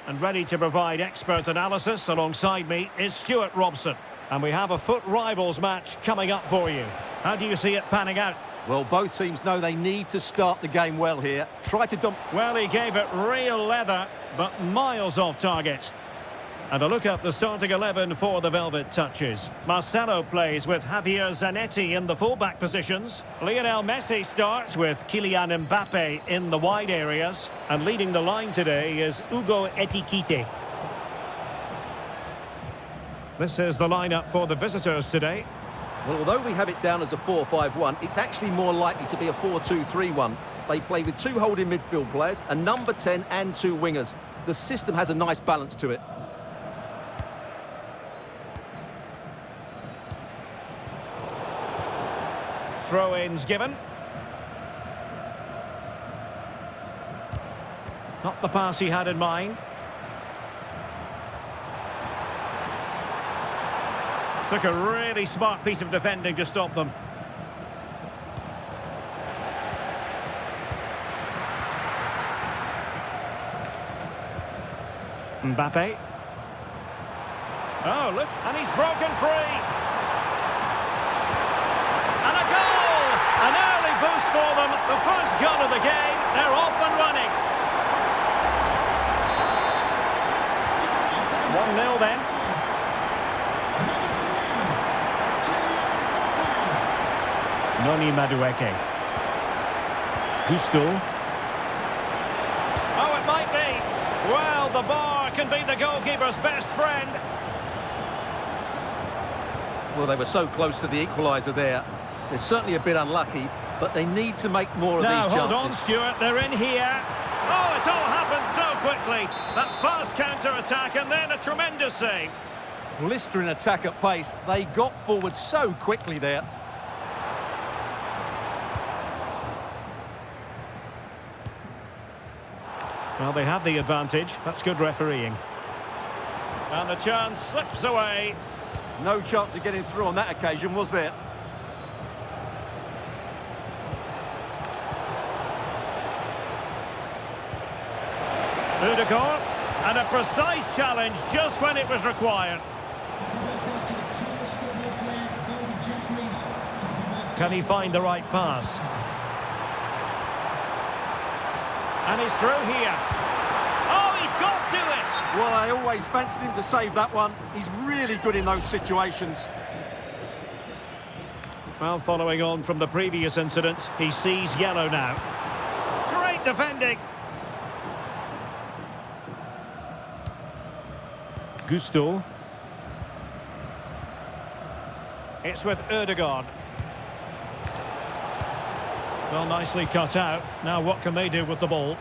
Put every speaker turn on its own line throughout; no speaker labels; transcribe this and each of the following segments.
And ready to provide expert analysis alongside me is Stuart Robson. And we have a FUT Rivals match coming up for you. How do you see it panning out?
Well, both teams know they need to start the game well here. Try to dump...
Well, he gave it real leather, but miles off target. And a look at the starting 11 for the Velvet Touches. Marcelo plays with Javier Zanetti in the fullback positions. Lionel Messi starts with Kylian Mbappe in the wide areas. And leading the line today is Hugo Ekitike. This is the lineup for the visitors today.
Well, although we have it down as a 4-5-1, it's actually more likely to be a 4-2-3-1. They play with two holding midfield players, a number 10 and two wingers. The system has a nice balance to it.
Throw-ins given. Not the pass he had in mind. Took a really smart piece of defending to stop them. Mbappe. Oh, look, and he's broken free. And a goal! An early boost for them. The first goal of the game. They're off and running. 1-0 then. Noni Madueke. Gusto. Oh, it might be. Well, the bar can be the goalkeeper's best friend.
Well, they were so close to the equaliser there. They're certainly a bit unlucky, but they need to make more of these chances.
Now, hold on, Stuart. They're in here. Oh, it all happened so quickly. That fast counter-attack and then a tremendous save.
Blistering attack at pace. They got forward so quickly there.
Well, they have the advantage. That's good refereeing. And the chance slips away.
No chance of getting through on that occasion, was there?
Ødegaard, and a precise challenge just when it was required. Can he find the right pass? And he's through here. Oh, he's got to it!
Well, I always fancied him to save that one. He's really good in those situations.
Well, following on from the previous incident, he sees yellow now. Great defending. Gusto. It's with Ødegaard. Well, nicely cut out. Now what can they do with the ball?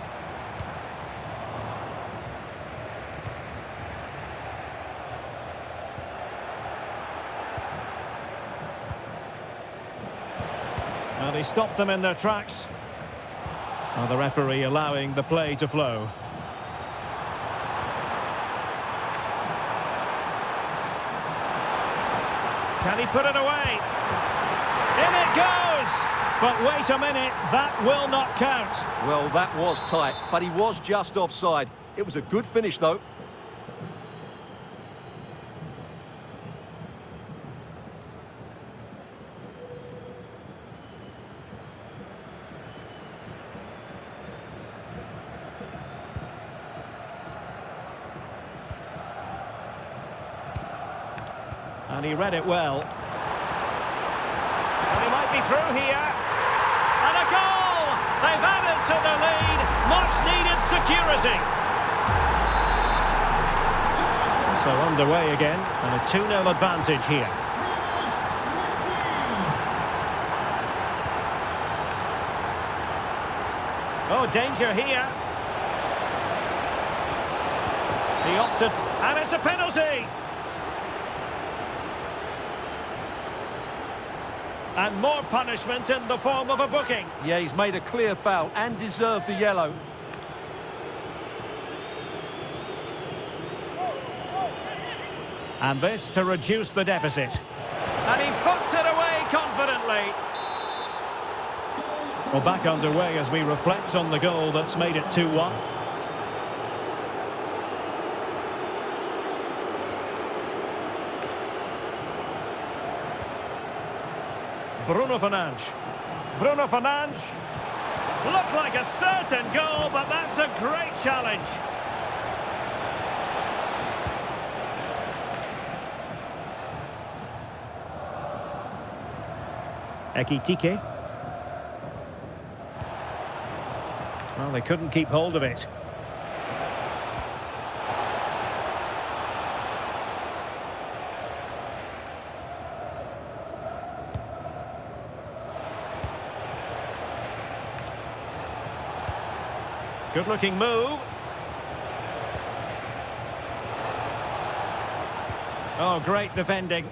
Well, they stopped them in their tracks. Well, the referee allowing the play to flow. Can he put it away? In it goes! But wait a minute, that will not count.
Well, that was tight, but he was just offside. It was a good finish, though.
And he read it well. And he might be through here. And a goal! They've added to the lead. Much needed security. So underway again, and a 2-0 advantage here. Oh, danger here. He opted, and it's a penalty. And more punishment in the form of a booking.
Yeah, he's made a clear foul and deserved the yellow.
And this to reduce the deficit. And he puts it away confidently. Well, back underway as we reflect on the goal that's made it 2-1. Bruno Fernandes. Bruno Fernandes. Looked like a certain goal, but that's a great challenge. Ekitike. Well, they couldn't keep hold of it. Good-looking move. Oh, great defending.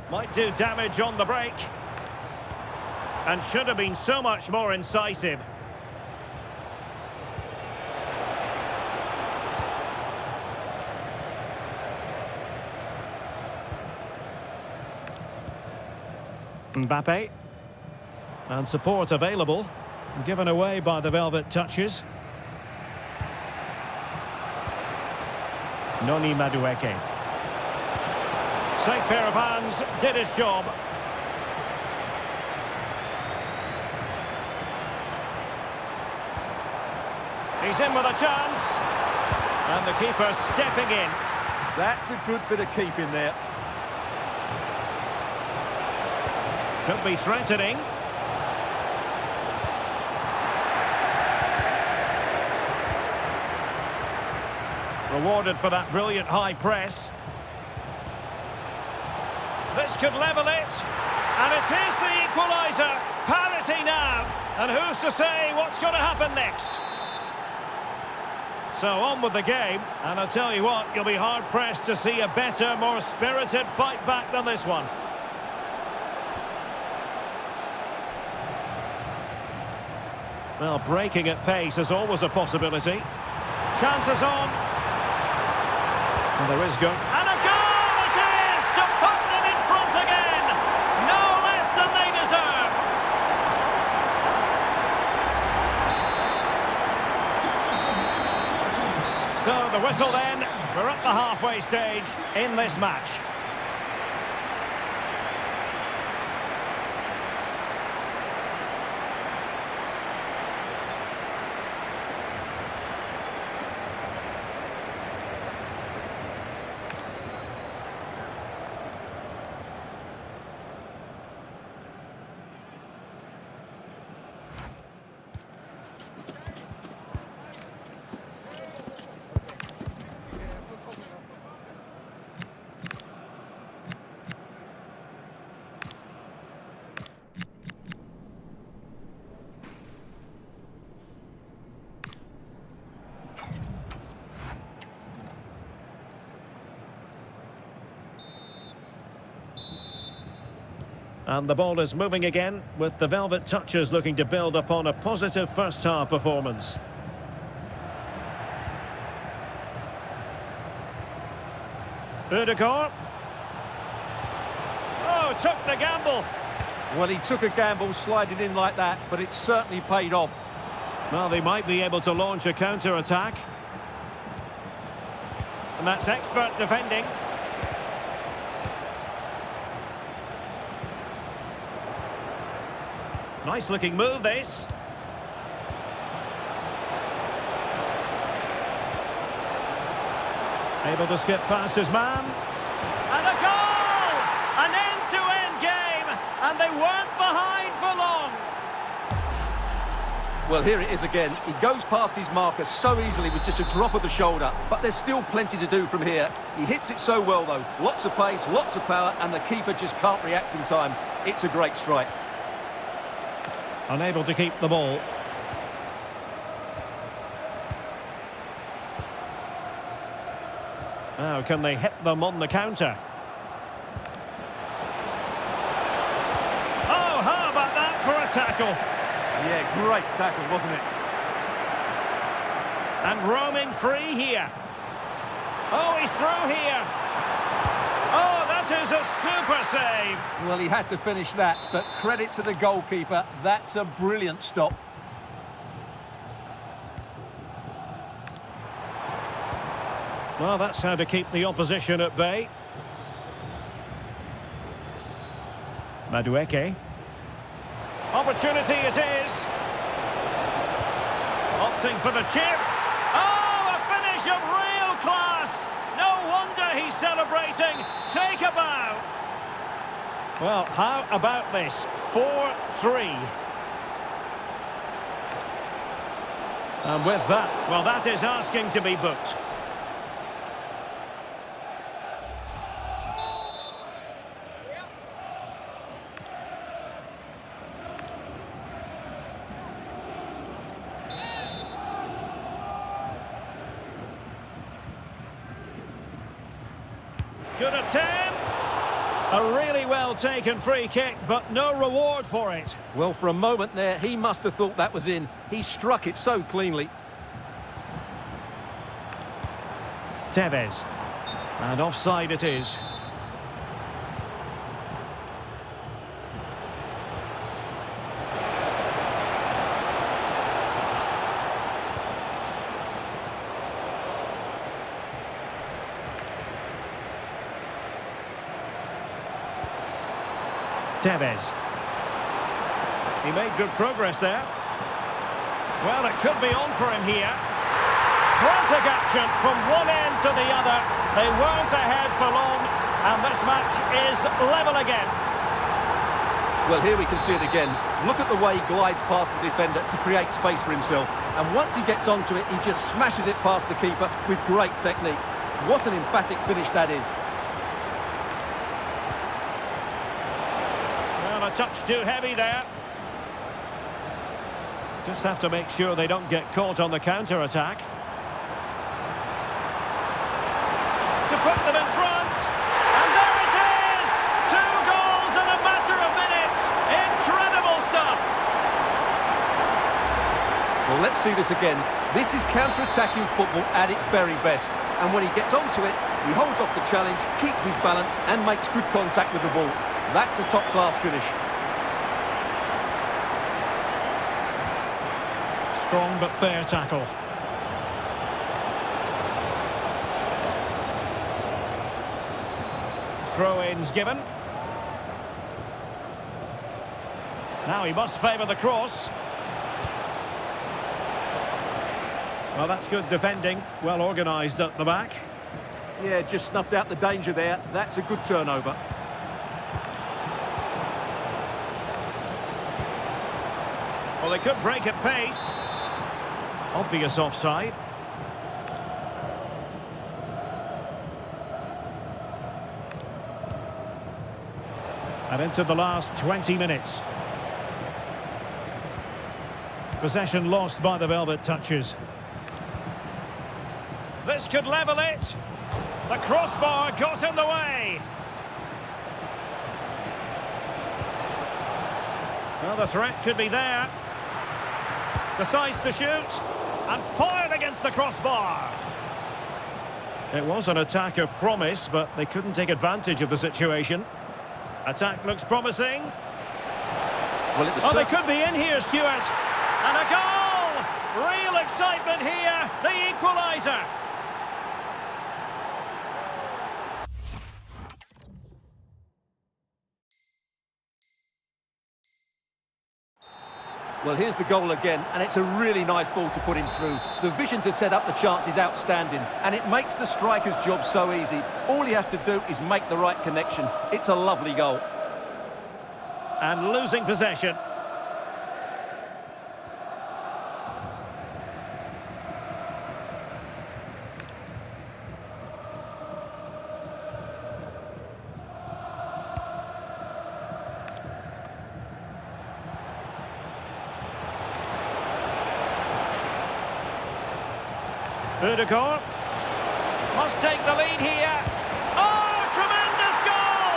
Might do damage on the break. And should have been so much more incisive. Mbappe. And support available. Given away by the Velvet Touches. Noni Madueke. Safe pair of hands, did his job. He's in with a chance. And the keeper stepping in.
That's a good bit of keeping there.
Could be threatening. Rewarded for that brilliant high press. This could level it. And it is the equaliser. Parity now. And who's to say what's going to happen next? So on with the game. And I'll tell you what, you'll be hard-pressed to see a better, more spirited fight back than this one. Well, breaking at pace is always a possibility. Chances on. And there is good. And a goal it is to put them in front again. No less than they deserve. So the whistle then. We're at the halfway stage in this match. And the ball is moving again, with the Velvet Touches looking to build upon a positive first-half performance. Ødegaard. Oh, took the gamble.
Well, he took a gamble sliding in like that, but it certainly paid off.
Well, they might be able to launch a counter-attack. And that's expert defending. Nice looking move, this. Able to skip past his man. And a goal! An end-to-end game, and they weren't behind for long.
Well, here it is again. He goes past his marker so easily with just a drop of the shoulder, but there's still plenty to do from here. He hits it so well, though. Lots of pace, lots of power, and the keeper just can't react in time. It's a great strike.
Unable to keep the ball. Now, can they hit them on the counter? Oh, how about that for a tackle?
Yeah, great tackle, wasn't it?
And roaming free here. Oh, he's through here. Oh, that is a super save.
Well, he had to finish that, but credit to the goalkeeper. That's a brilliant stop.
Well, that's how to keep the opposition at bay. Madueke. Opportunity it is. Opting for the chip. Oh, a finish of real class. No wonder he's celebrating. Take a bow. Well, how about this? 4-3. And with that, well, that is asking to be booked. Good attempt. A really well taken free kick, but no reward for it.
Well, for a moment there, he must have thought that was in. He struck it so cleanly.
Tevez. And offside it is. Tevez. He made good progress there. Well, it could be on for him here. Frantic action from one end to the other. They weren't ahead for long, and this match is level again.
Well, here we can see it again. Look at the way he glides past the defender to create space for himself. And once he gets onto it, he just smashes it past the keeper with great technique. What an emphatic finish that is.
Well, a touch too heavy there. Just have to make sure they don't get caught on the counter-attack. To put them in front, and there it is! 2 goals in a matter of minutes. Incredible stuff.
Well, let's see this again. This is counter-attacking football at its very best. And when he gets onto it, he holds off the challenge, keeps his balance, and makes good contact with the ball. That's a top-class finish.
Strong but fair tackle. Throw-ins given. Now he must favour the cross. Well, that's good defending. Well organised at the back.
Yeah, just snuffed out the danger there. That's a good turnover.
Well, they could break at pace. Obvious offside. And into the last 20 minutes. Possession lost by the Velvet Touches. This could level it. The crossbar got in the way. Well, the threat could be there. Decides to shoot. And fired against the crossbar. It was an attack of promise, but they couldn't take advantage of the situation. Attack looks promising.
Well, it was
Oh, they could be in here, Stuart. And a goal! Real excitement here. The equaliser.
Well, here's the goal again, and it's a really nice ball to put him through. The vision to set up the chance is outstanding, and it makes the striker's job so easy. All he has to do is make the right connection. It's a lovely goal.
And losing possession. Ødegaard must take the lead here. Oh, tremendous goal!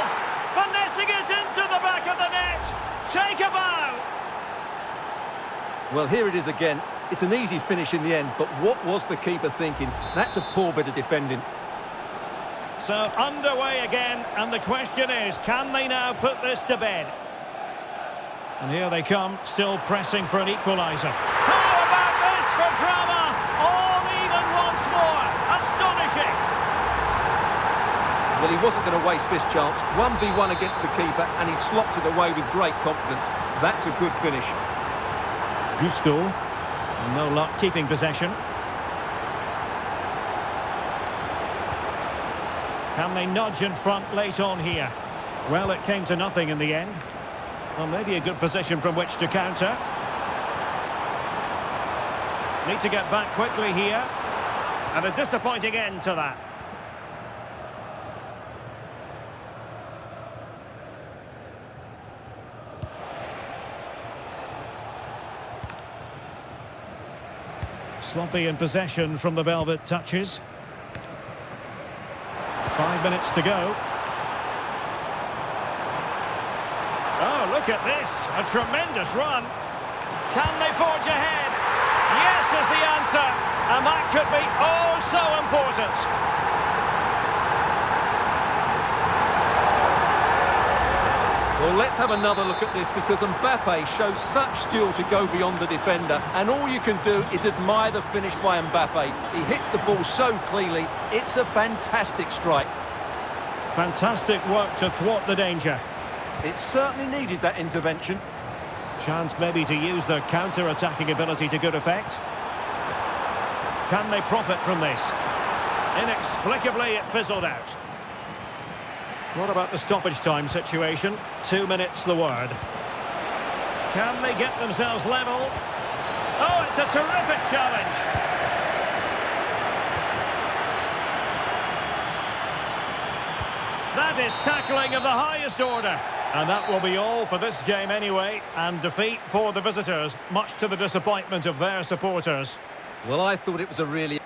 Finessing it into the back of the net. Take a bow.
Well, here it is again. It's an easy finish in the end, but what was the keeper thinking? That's a poor bit of defending.
So underway again, and the question is, can they now put this to bed? And here they come, still pressing for an equaliser. How about this for drama? All even once more. Astonishing.
Well, he wasn't going to waste this chance. 1v1 against the keeper, and he slots it away with great confidence. That's a good finish.
Gusto. No luck keeping possession. Can they nudge in front late on here? Well, it came to nothing in the end. Well, maybe a good position from which to counter. Need to get back quickly here. And a disappointing end to that. Sloppy in possession from the Velvet Touches. 5 minutes to go. Oh, look at this. A tremendous run. Can they forge ahead? Yes is the answer. And that could be oh so important.
Well, let's have another look at this because Mbappe shows such skill to go beyond the defender, and all you can do is admire the finish by Mbappe. He hits the ball so cleanly. It's a fantastic strike.
Fantastic work to thwart the danger.
It certainly needed that intervention.
Chance maybe to use their counter-attacking ability to good effect. Can they profit from this? Inexplicably, it fizzled out. What about the stoppage time situation? 2 minutes the word. Can they get themselves level? Oh, it's a terrific challenge. That is tackling of the highest order. And that will be all for this game anyway. And defeat for the visitors, much to the disappointment of their supporters.
Well, I thought it was a really...